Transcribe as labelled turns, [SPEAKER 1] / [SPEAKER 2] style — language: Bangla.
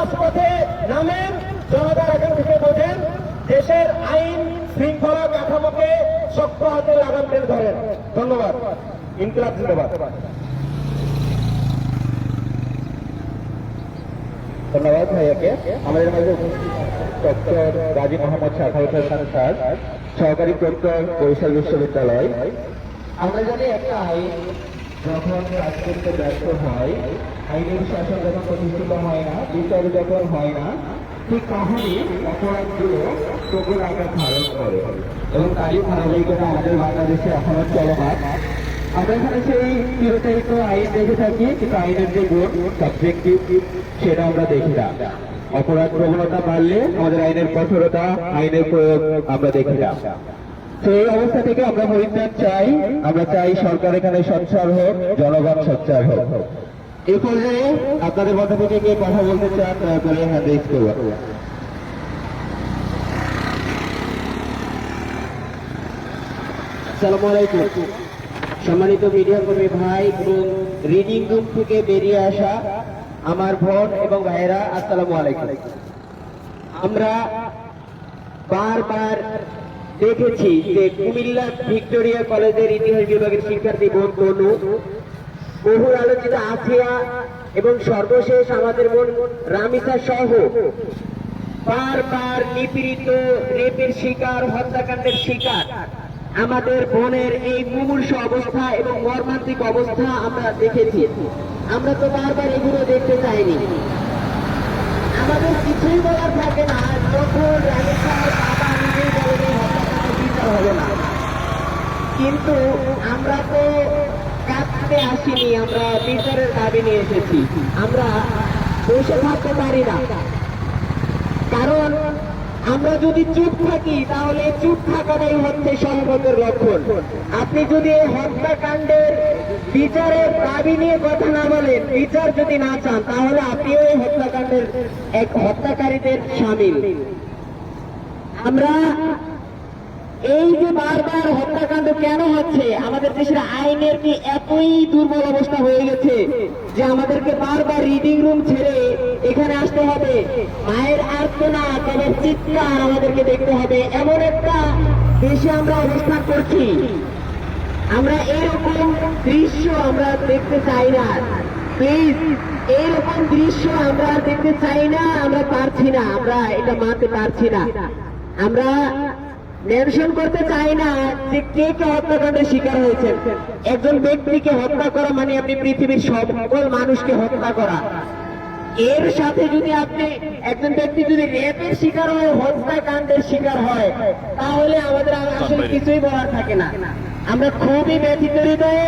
[SPEAKER 1] রাজপথে নামেন, জনগণ এখান থেকে বোঝেন, দেশের আইন শৃঙ্খলা কাঠামোকে শক্ত হাতে লাগাম টেনে ধরেন। ধন্যবাদ। ইনকিলাব জিন্দাবাদ। ধন্যবাদ ভাইয়াকে। আমাদের মাঝে ডক্টর গাজী মোহাম্মদ শাখাওয়াত হাসান স্যার, সহকারী প্রক্টর, বরিশাল বিশ্ববিদ্যালয়। আমরা জানি একটা আইন যখন কাজ করতে ব্যর্থ হয়, আইনের শাসন যখন প্রতিষ্ঠিত হয় না, বিচার যখন হয় না, ঠিক তখনই অপরাধগুলো প্রবল আকার ধারণ করে এবং তারই ধারাবাহিকতা আমাদের বাংলাদেশে এখনো চলমান। আমরা এখানে সেই চিরচরিত আইন দেখে থাকি, কিন্তু আইনের যে গুণ সাবজেক্টিভ সেটা আমরা দেখি না। অপরাধ প্রবণতা বাড়লে আমাদের আইনের কঠোরতা, আইনের প্রয়োগ আমরা দেখি না। তো এই অবস্থা থেকে আমরা পরিত্রাণ চাই। আমরা চাই সরকার এখানে সোচ্চার হোক, জনগণ সোচ্চার হোক। এই পর্যায়ে আপনাদের মধ্যে থেকে কে কথা বলতে চান দয়া করে হ্যান্ড রেজ করুন।
[SPEAKER 2] আসসালামু আলাইকুম। সম্মানিত মিডিয়া কর্মী ভাই এবং রিডিং রুম থেকে বেরিয়ে আসা আমার বোন এবং ভাইয়েরা, আসসালামু আলাইকুম। আমরা বারবার দেখেছি যে কুমিল্লা ভিক্টোরিয়া কলেজের ইতিহাস বিভাগের শিক্ষার্থী বোন তনু, বহু আলোচিত আসিয়া এবং সর্বশেষ আমাদের বোন রামিসা সহ বারবার নিপীড়িত, রেপের শিকার, হত্যাকাণ্ডের শিকার আমাদের বোনের এই মুমূর্ষু অবস্থা এবং মর্মান্তিক অবস্থা আমরা দেখেছি। আমরা তো বারবার এগুলো দেখতে চাইনি। আমাদের কিছুই বলার থাকে না যখন রামিসার বাবা নিজেই বলেন হত্যাকাণ্ডের বিচার হবে না। কিন্তু আমরা তো কাঁদতে আসিনি, আমরা বিচারের দাবি নিয়ে এসেছি। আমরা বসে থাকতে পারি না, কারণ আমরা যদি চুপ থাকি তাহলে চুপ থাকাটাই হচ্ছে সংকটের লক্ষণ। আপনি যদি এই হত্যাকাণ্ডের বিচারের দাবি নিয়ে কথা না বলেন, বিচার যদি না চান, তাহলে আপনিও এই হত্যাকাণ্ডের এক হত্যাকারীদের শামিল। আমরা এই যে বারবার হত্যাকাণ্ড কেন হচ্ছে, আমাদের দেশের আইনের কি এতই দুর্বল অবস্থা হয়ে গেছে যে আমাদেরকে বারবার রিডিং রুম ছেড়ে এখানে আসতে হবে, মায়ের আর্তনাদ এবং চিৎকার আমাদেরকে দেখতে হবে, এমন একটা দেশে আমরা অবস্থান করছি। আমরা এরকম দৃশ্য আমরা দেখতে চাই না। প্লিজ, এরকম দৃশ্য আমরা দেখতে চাই না, আমরা পারছি না, আমরা এটা মানতে পারছি না। আমরা মেনশন করতে চাই না যে কে কে হত্যাকাণ্ডের শিকার হয়েছে। একজন ব্যক্তিকে হত্যা করা মানে আপনি পৃথিবীর সকল মানুষকে হত্যা করা। এর সাথে যদি আপনি একজন ব্যক্তি যদি রেপের শিকার হয়, হত্যাকাণ্ডের শিকার হয়, তাহলে আমাদের আসলে কিছুই বলার থাকে না। আমরা খুবই ব্যথিত হৃদয়ে